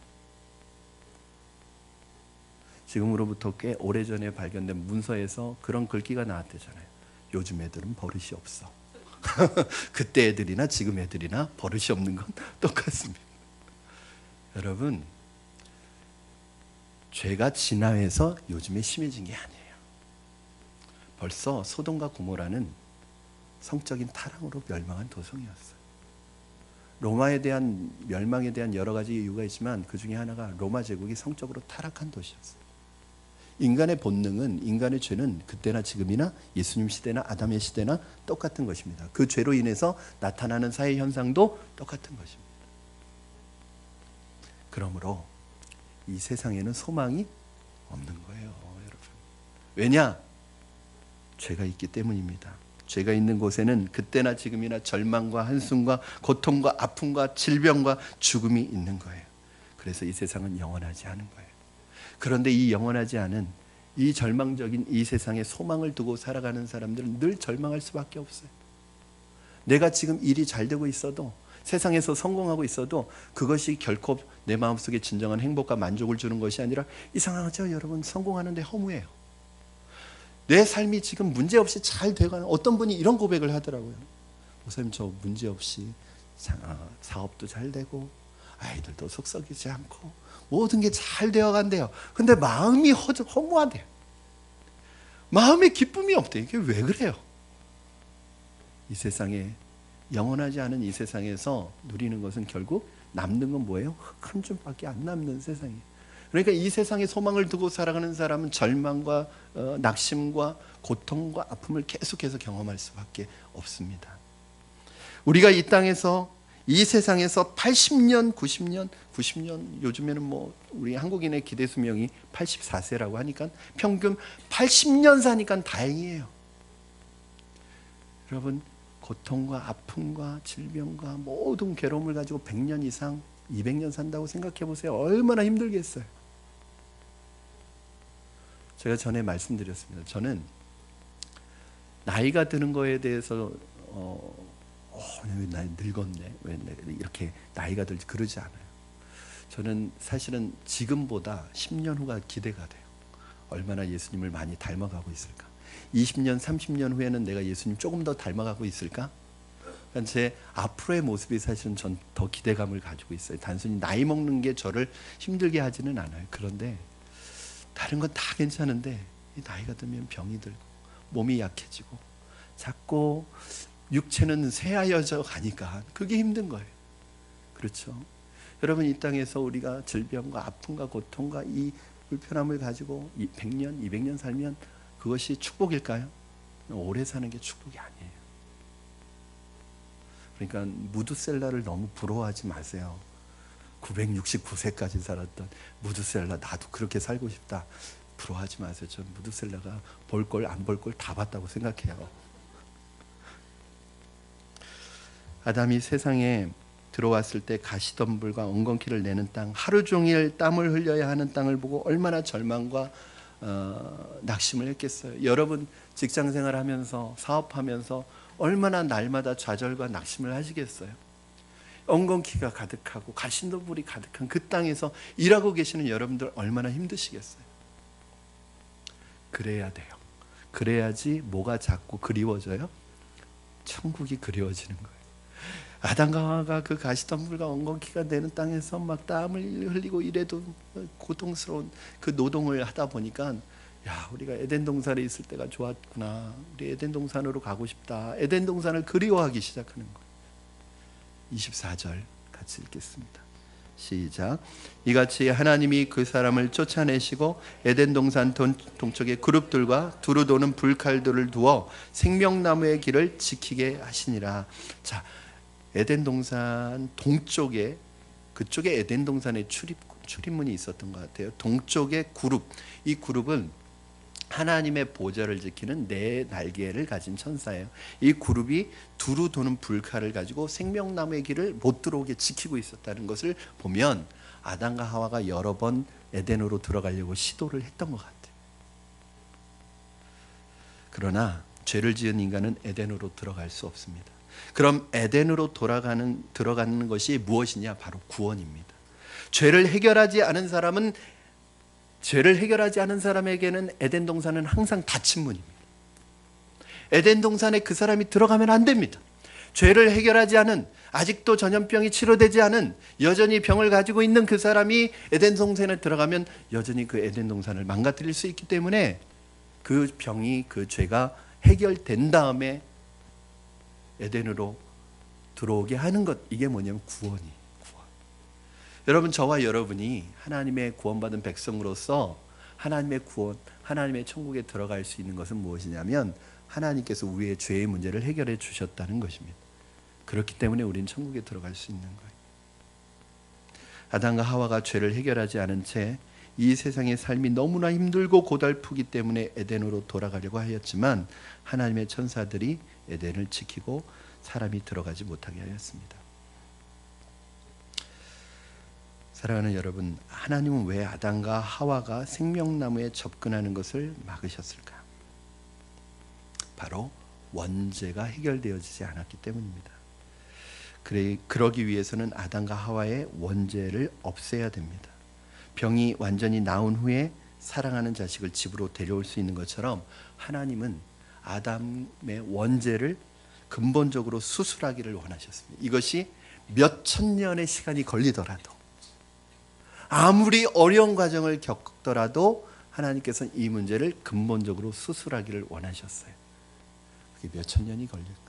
지금으로부터 꽤 오래전에 발견된 문서에서 그런 글귀가 나왔대잖아요. 요즘 애들은 버릇이 없어. 그때 애들이나 지금 애들이나 버릇이 없는 건 똑같습니다. 여러분, 죄가 진화해서 요즘에 심해진 게 아니에요. 벌써 소돔과 고모라는 성적인 타락으로 멸망한 도성이었어요. 로마에 대한 멸망에 대한 여러 가지 이유가 있지만 그 중에 하나가 로마 제국이 성적으로 타락한 도시였어요. 인간의 본능은, 인간의 죄는 그때나 지금이나 예수님 시대나 아담의 시대나 똑같은 것입니다. 그 죄로 인해서 나타나는 사회 현상도 똑같은 것입니다. 그러므로 이 세상에는 소망이 없는 거예요, 여러분. 왜냐? 죄가 있기 때문입니다. 죄가 있는 곳에는 그때나 지금이나 절망과 한숨과 고통과 아픔과 질병과 죽음이 있는 거예요. 그래서 이 세상은 영원하지 않은 거예요. 그런데 이 영원하지 않은 이 절망적인 이 세상에 소망을 두고 살아가는 사람들은 늘 절망할 수밖에 없어요. 내가 지금 일이 잘 되고 있어도, 세상에서 성공하고 있어도 그것이 결코 내 마음속에 진정한 행복과 만족을 주는 것이 아니라, 이상하죠 여러분, 성공하는데 허무해요. 내 삶이 지금 문제없이 잘 돼가는, 어떤 분이 이런 고백을 하더라고요. 목사님, 저 문제없이 사업도 잘 되고 아이들도 속 썩이지 않고 모든 게 잘 되어간대요. 근데 마음이 허무하대요. 마음에 기쁨이 없대요. 이게 왜 그래요? 이 세상에, 영원하지 않은 이 세상에서 누리는 것은 결국 남는 건 뭐예요? 흙 한 줌밖에 안 남는 세상이에요. 그러니까 이 세상에 소망을 두고 살아가는 사람은 절망과 낙심과 고통과 아픔을 계속해서 경험할 수밖에 없습니다. 우리가 이 땅에서, 이 세상에서 80년, 90년, 요즘에는 뭐 우리 한국인의 기대 수명이 84세라고 하니까 평균 80년 사니까 다행이에요. 여러분, 고통과 아픔과 질병과 모든 괴로움을 가지고 100년 이상, 200년 산다고 생각해 보세요. 얼마나 힘들겠어요. 제가 전에 말씀드렸습니다. 저는 나이가 드는 거에 대해서 왜 나 늙었네, 왜 이렇게 나이가 들지, 그러지 않아요. 저는 사실은 지금보다 10년 후가 기대가 돼요. 얼마나 예수님을 많이 닮아가고 있을까. 20년, 30년 후에는 내가 예수님 조금 더 닮아가고 있을까? 그러니까 제 앞으로의 모습이 사실은 전 더 기대감을 가지고 있어요. 단순히 나이 먹는 게 저를 힘들게 하지는 않아요. 그런데 다른 건 다 괜찮은데 이 나이가 들면 병이 들고 몸이 약해지고 자꾸 육체는 쇠하여져 가니까 그게 힘든 거예요. 그렇죠? 여러분, 이 땅에서 우리가 질병과 아픔과 고통과 이 불편함을 가지고 100년, 200년 살면 그것이 축복일까요? 오래 사는 게 축복이 아니에요. 그러니까 무드셀라를 너무 부러워하지 마세요. 969세까지 살았던 무드셀라, 나도 그렇게 살고 싶다. 부러워하지 마세요. 전 무드셀라가 볼 걸 안 볼 걸 다 봤다고 생각해요. 아담이 세상에 들어왔을 때 가시덤불과 엉겅퀴를 내는 땅, 하루 종일 땀을 흘려야 하는 땅을 보고 얼마나 절망과 낙심을 했겠어요. 여러분, 직장생활 하면서, 사업하면서 얼마나 날마다 좌절과 낙심을 하시겠어요. 엉겅퀴가 가득하고 가시덤불이 가득한 그 땅에서 일하고 계시는 여러분들 얼마나 힘드시겠어요. 그래야 돼요. 그래야지 뭐가 자꾸 그리워져요? 천국이 그리워지는 거예요. 아담과 하와가 그 가시덤불과 엉겅퀴가 되는 땅에서 막 땀을 흘리고 이래도 고통스러운 그 노동을 하다 보니까, 야, 우리가 에덴 동산에 있을 때가 좋았구나. 우리 에덴 동산으로 가고 싶다. 에덴 동산을 그리워하기 시작하는 거예요. 24절 같이 읽겠습니다. 시작. 이같이 하나님이 그 사람을 쫓아내시고 에덴 동산 동쪽에 그룹들과 두루 도는 불칼들을 두어 생명나무의 길을 지키게 하시니라. 자, 에덴 동산 동쪽에, 그쪽에 에덴 동산의 출입문이 있었던 것 같아요. 동쪽의 그룹, 이 그룹은 하나님의 보좌를 지키는 네 날개를 가진 천사예요. 이 그룹이 두루 도는 불칼을 가지고 생명나무의 길을 못 들어오게 지키고 있었다는 것을 보면 아담과 하와가 여러 번 에덴으로 들어가려고 시도를 했던 것 같아요. 그러나 죄를 지은 인간은 에덴으로 들어갈 수 없습니다. 그럼 에덴으로 들어가는 것이 무엇이냐? 바로 구원입니다. 죄를 해결하지 않은 사람에게는 에덴 동산은 항상 닫힌 문입니다. 에덴 동산에 그 사람이 들어가면 안 됩니다. 죄를 해결하지 않은, 아직도 전염병이 치료되지 않은, 여전히 병을 가지고 있는 그 사람이 에덴 동산에 들어가면 여전히 그 에덴 동산을 망가뜨릴 수 있기 때문에 그 병이, 그 죄가 해결된 다음에 에덴으로 들어오게 하는 것, 이게 뭐냐면 구원. 여러분, 저와 여러분이 하나님의 구원받은 백성으로서 하나님의 구원, 하나님의 천국에 들어갈 수 있는 것은 무엇이냐면 하나님께서 우리의 죄의 문제를 해결해 주셨다는 것입니다. 그렇기 때문에 우리는 천국에 들어갈 수 있는 거예요. 아담과 하와가 죄를 해결하지 않은 채 이 세상의 삶이 너무나 힘들고 고달프기 때문에 에덴으로 돌아가려고 하였지만 하나님의 천사들이 에덴을 지키고 사람이 들어가지 못하게 하였습니다. 사랑하는 여러분, 하나님은 왜 아담과 하와가 생명나무에 접근하는 것을 막으셨을까? 바로 원죄가 해결되어지지 않았기 때문입니다. 그러기 위해서는 아담과 하와의 원죄를 없애야 됩니다. 병이 완전히 나은 후에 사랑하는 자식을 집으로 데려올 수 있는 것처럼 하나님은 아담의 원죄를 근본적으로 수술하기를 원하셨습니다. 이것이 몇 천 년의 시간이 걸리더라도, 아무리 어려운 과정을 겪더라도 하나님께서는 이 문제를 근본적으로 수술하기를 원하셨어요. 그게 몇 천 년이 걸릴까?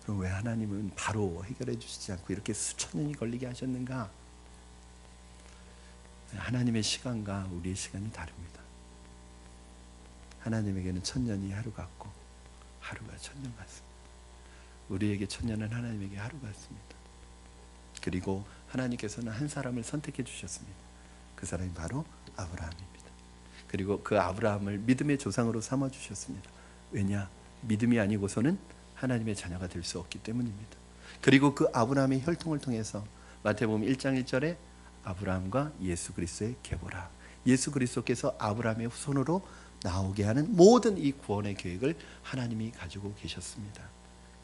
그럼 왜 하나님은 바로 해결해 주시지 않고 이렇게 수천 년이 걸리게 하셨는가? 하나님의 시간과 우리의 시간이 다릅니다. 하나님에게는 천년이 하루 같고 하루가 천년 같습니다. 우리에게 천년은 하나님에게 하루 같습니다. 그리고 하나님께서는 한 사람을 선택해 주셨습니다. 그 사람이 바로 아브라함입니다. 그리고 그 아브라함을 믿음의 조상으로 삼아 주셨습니다. 왜냐? 믿음이 아니고서는 하나님의 자녀가 될 수 없기 때문입니다. 그리고 그 아브라함의 혈통을 통해서 마태복음 1장 1절에 아브라함과 예수 그리스도의 계보라, 예수 그리스도께서 아브라함의 후손으로 나오게 하는 모든 이 구원의 계획을 하나님이 가지고 계셨습니다.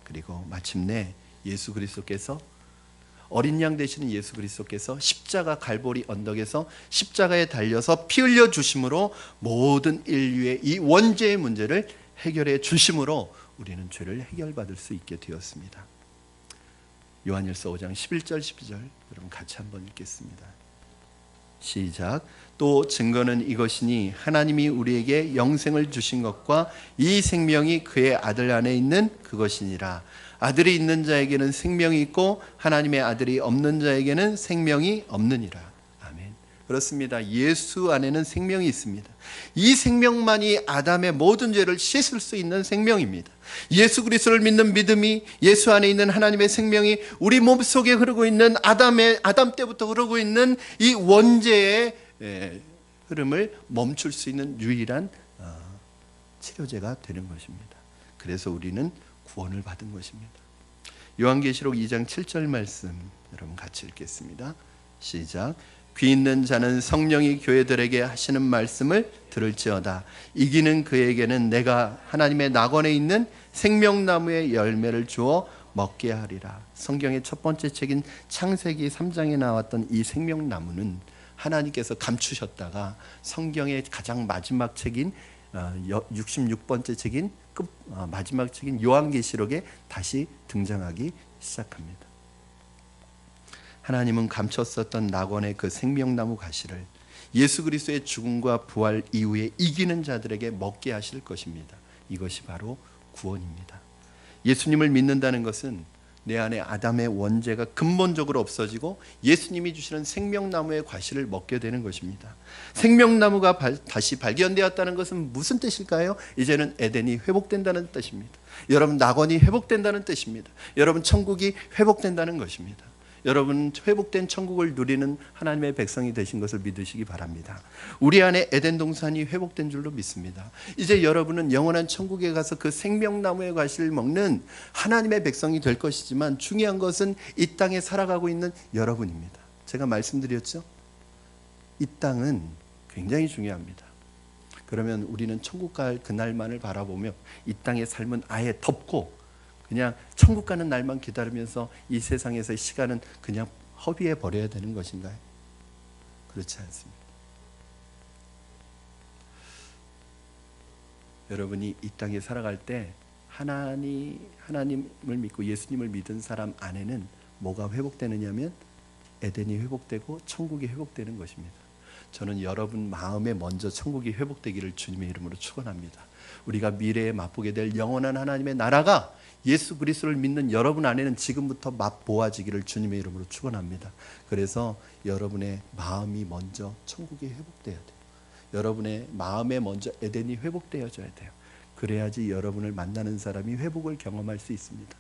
그리고 마침내 예수 그리스도께서, 어린 양 되시는 예수 그리스도께서 십자가 갈보리 언덕에서 십자가에 달려서 피 흘려 주심으로 모든 인류의 이 원죄의 문제를 해결해 주심으로 우리는 죄를 해결받을 수 있게 되었습니다. 요한일서 5장 11절 12절 여러분 같이 한번 읽겠습니다. 시작. 또 증거는 이것이니 하나님이 우리에게 영생을 주신 것과 이 생명이 그의 아들 안에 있는 그것이니라. 아들이 있는 자에게는 생명이 있고 하나님의 아들이 없는 자에게는 생명이 없느니라. 아멘. 그렇습니다. 예수 안에는 생명이 있습니다. 이 생명만이 아담의 모든 죄를 씻을 수 있는 생명입니다. 예수 그리스도를 믿는 믿음이, 예수 안에 있는 하나님의 생명이 우리 몸속에 흐르고 있는 아담 때부터 흐르고 있는 이 원죄의 흐름을 멈출 수 있는 유일한 치료제가 되는 것입니다. 그래서 우리는 구원을 받은 것입니다. 요한계시록 2장 7절 말씀 여러분 같이 읽겠습니다. 시작. 귀 있는 자는 성령이 교회들에게 하시는 말씀을 들을지어다. 이기는 그에게는 내가 하나님의 낙원에 있는 생명나무의 열매를 주어 먹게 하리라. 성경의 첫 번째 책인 창세기 3장에 나왔던 이 생명나무는 하나님께서 감추셨다가 성경의 가장 마지막 책인 66번째 책인 마지막 책인 요한계시록에 다시 등장하기 시작합니다. 하나님은 감췄었던 낙원의 그 생명나무 가시를 예수 그리스도의 죽음과 부활 이후에 이기는 자들에게 먹게 하실 것입니다. 이것이 바로 구원입니다. 예수님을 믿는다는 것은 내 안에 아담의 원죄가 근본적으로 없어지고 예수님이 주시는 생명나무의 과실을 먹게 되는 것입니다. 생명나무가 다시 발견되었다는 것은 무슨 뜻일까요? 이제는 에덴이 회복된다는 뜻입니다. 여러분, 낙원이 회복된다는 뜻입니다. 여러분, 천국이 회복된다는 것입니다. 여러분, 회복된 천국을 누리는 하나님의 백성이 되신 것을 믿으시기 바랍니다. 우리 안에 에덴 동산이 회복된 줄로 믿습니다. 이제 여러분은 영원한 천국에 가서 그 생명나무의 과실을 먹는 하나님의 백성이 될 것이지만 중요한 것은 이 땅에 살아가고 있는 여러분입니다. 제가 말씀드렸죠? 이 땅은 굉장히 중요합니다. 그러면 우리는 천국 갈 그날만을 바라보며 이 땅의 삶은 아예 덮고 그냥 천국 가는 날만 기다리면서 이 세상에서의 시간은 그냥 허비해 버려야 되는 것인가요? 그렇지 않습니다. 여러분이 이 땅에 살아갈 때 하나님을 믿고 예수님을 믿은 사람 안에는 뭐가 회복되느냐면 에덴이 회복되고 천국이 회복되는 것입니다. 저는 여러분 마음에 먼저 천국이 회복되기를 주님의 이름으로 축원합니다. 우리가 미래에 맛보게 될 영원한 하나님의 나라가 예수 그리스도를 믿는 여러분 안에는 지금부터 맛보아지기를 주님의 이름으로 축원합니다. 그래서 여러분의 마음이 먼저 천국이 회복돼야 돼요. 여러분의 마음에 먼저 에덴이 회복되어져야 돼요. 그래야지 여러분을 만나는 사람이 회복을 경험할 수 있습니다.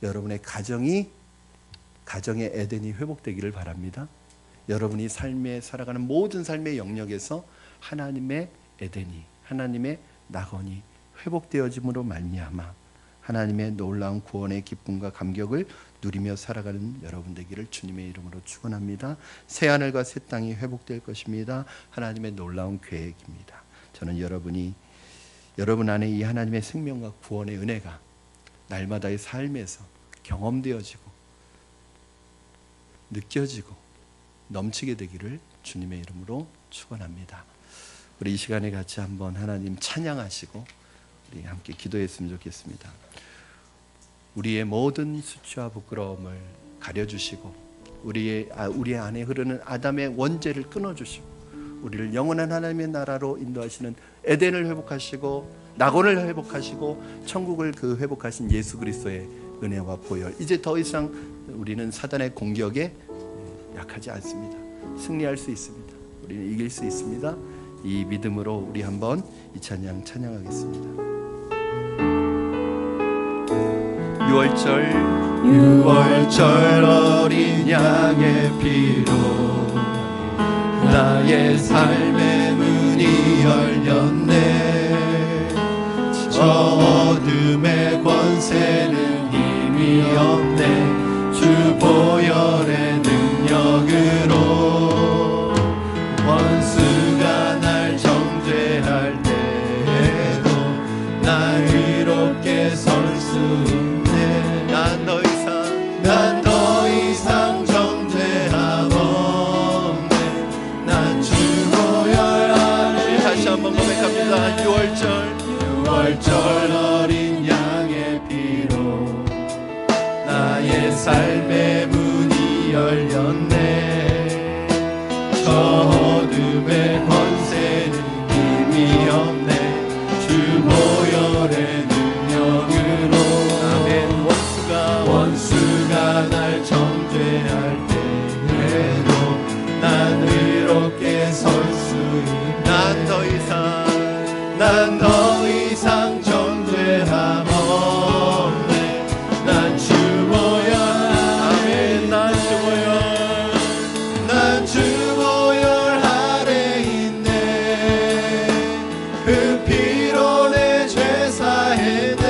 여러분의 가정의 에덴이 회복되기를 바랍니다. 여러분이 삶에 살아가는 모든 삶의 영역에서 하나님의 에덴이, 하나님의 낙원이 회복되어짐으로 말미암아 하나님의 놀라운 구원의 기쁨과 감격을 누리며 살아가는 여러분 되기를 주님의 이름으로 축원합니다. 새 하늘과 새 땅이 회복될 것입니다. 하나님의 놀라운 계획입니다. 저는 여러분 안에 이 하나님의 생명과 구원의 은혜가 날마다의 삶에서 경험되어지고 느껴지고 넘치게 되기를 주님의 이름으로 축원합니다. 우리 이 시간에 같이 한번 하나님 찬양하시고 우리 함께 기도했으면 좋겠습니다. 우리의 모든 수치와 부끄러움을 가려주시고 우리 안에 흐르는 아담의 원죄를 끊어주시고 우리를 영원한 하나님의 나라로 인도하시는 에덴을 회복하시고 낙원을 회복하시고 천국을 회복하신 예수 그리스도의 은혜와 보혈, 이제 더 이상 우리는 사단의 공격에 약하지 않습니다. 승리할 수 있습니다. 우리는 이길 수 있습니다. 이 믿음으로 우리 한번 이 찬양하겠습니다. 6월절 어린 양의 피로 나의 삶의 문이 열렸네. 저 어둠의 권세는 힘이 없네. 주 보혈의 능력으로 원수가 날 정죄할 때에도 난 의롭게 설 수 있네. 난 더 이상 정죄함 없네. 난 주 보혈 아래. 다시 한번 고백합니다. 6월절 어린 양의 피로 나의 삶의 문이 열렸네. 저 어둠의 권세는 힘이 없네. 주 보혈의 능력으로 아멘. 원수가 날 정죄할 때에도 난 의롭게 설 수 있네. 난 더 이상 정죄함 없네. 난 주 보혈 아멘. 난 주 보혈 아래 있네. 그 피로 내 죄 사했네.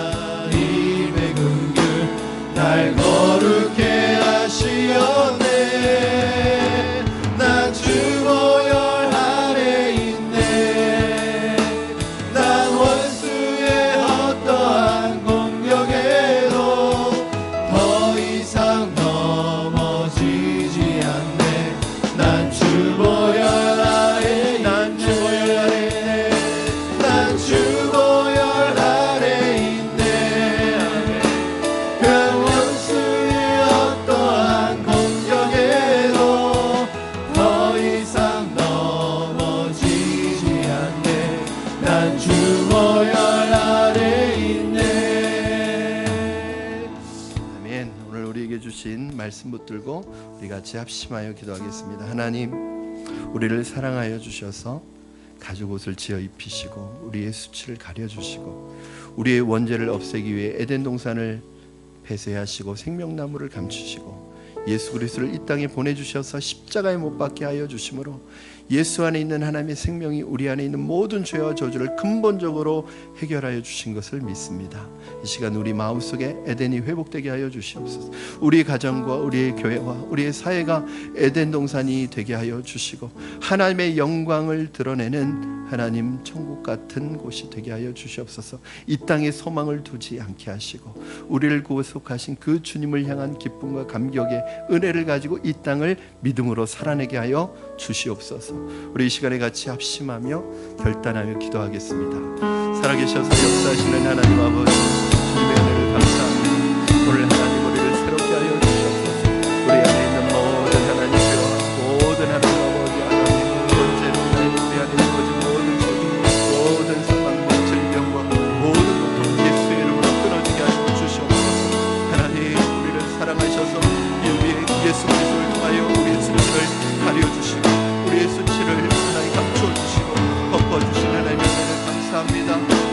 하나님의 긍휼 날 거룩해 하시었네. 난 주 보혈 아래 있네. 난 원수의 어떠한 공격에도 더 이상 넘어지지 않네. 난 주 보혈 아래 있네. 난 주 보혈 아래 있네. 그 원수의 어떠한 공격에도 더 이상 넘어지지 않네. 난 주 보혈 아래 있네. 아멘. 오늘 우리에게 주신 말씀 붙들고 우리 같이 합심하여 기도하겠습니다. 하나님, 우리를 사랑하여 주셔서 가죽 옷을 지어 입히시고 우리의 수치를 가려주시고 우리의 원죄를 없애기 위해 에덴 동산을 폐쇄하시고 생명나무를 감추시고 예수 그리스도를 이 땅에 보내주셔서 십자가에 못 박게 하여 주심으로 예수 안에 있는 하나님의 생명이 우리 안에 있는 모든 죄와 저주를 근본적으로 해결하여 주신 것을 믿습니다. 이 시간 우리 마음속에 에덴이 회복되게 하여 주시옵소서. 우리 가정과 우리의 교회와 우리의 사회가 에덴 동산이 되게 하여 주시고 하나님의 영광을 드러내는 하나님 천국 같은 곳이 되게 하여 주시옵소서. 이 땅에 소망을 두지 않게 하시고 우리를 구속하신 그 주님을 향한 기쁨과 감격의 은혜를 가지고 이 땅을 믿음으로 살아내게 하여 주시옵소서. 우리 이 시간에 같이 합심하며 결단하며 기도하겠습니다. 살아계셔서 역사하시는 하나님 아버지, 주님의 은혜를 감사합니다. 오늘 하나님 우리를 새롭게 하여 주시옵소서. 우리 안에 있는 모든 하나님 죄와 모든 하나님 아버지 하나님 번제로 우리 안에 있는 모든 저주, 모든 사망, 질병과 모든 고통 예수의 이름으로 끊어지게 하여 주시옵소서. 하나님 우리를 사랑하셔서 예수 그리스도를 통하여 우리의 수치를 가려주시고 우리의 수치를 하나님 감춰주시고 덮어주신 하나님의 은혜를 감사합니다.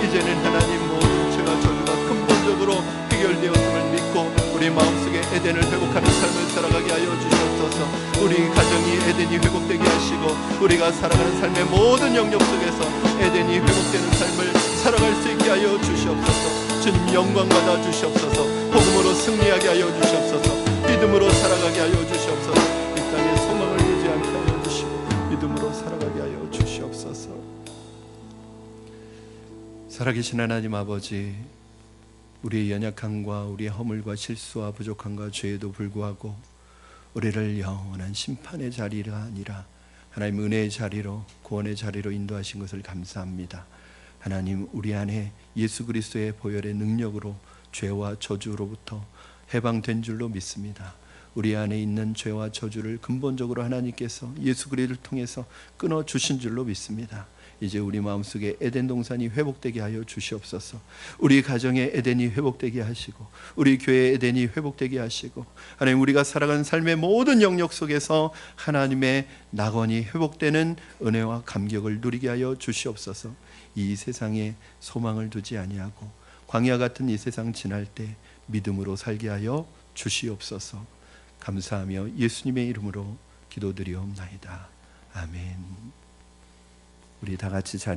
이제는 하나님 모든 죄와 저주가 근본적으로 해결되었음을 믿고 우리 마음속에 에덴을 회복하는 삶을 살아가게 하여 주시옵소서. 우리 가정이 에덴이 회복되게 하시고 우리가 살아가는 삶의 모든 영역 속에서 에덴이 회복되는 삶을 살아갈 수 있게 하여 주시옵소서. 주님 영광 받아 주시옵소서. 복음으로 승리하게 하여 주시옵소서. 믿음으로 살아가게 하여 주시옵소서. 이 땅에 소망을 두지 않게 하여 주시고 믿음으로 살아가게 하여 주시옵소서. 살아계신 하나님 아버지, 우리의 연약함과 우리의 허물과 실수와 부족함과 죄에도 불구하고 우리를 영원한 심판의 자리가 아니라 하나님 은혜의 자리로, 구원의 자리로 인도하신 것을 감사합니다. 하나님, 우리 안에 예수 그리스도의 보혈의 능력으로 죄와 저주로부터 해방된 줄로 믿습니다. 우리 안에 있는 죄와 저주를 근본적으로 하나님께서 예수 그리스도를 통해서 끊어주신 줄로 믿습니다. 이제 우리 마음속에 에덴 동산이 회복되게 하여 주시옵소서. 우리 가정의 에덴이 회복되게 하시고 우리 교회의 에덴이 회복되게 하시고 하나님, 우리가 살아가는 삶의 모든 영역 속에서 하나님의 낙원이 회복되는 은혜와 감격을 누리게 하여 주시옵소서. 이 세상에 소망을 두지 아니하고 광야 같은 이 세상 지날 때 믿음으로 살게 하여 주시옵소서. 감사하며 예수님의 이름으로 기도드리옵나이다. 아멘. 우리 다 같이 자리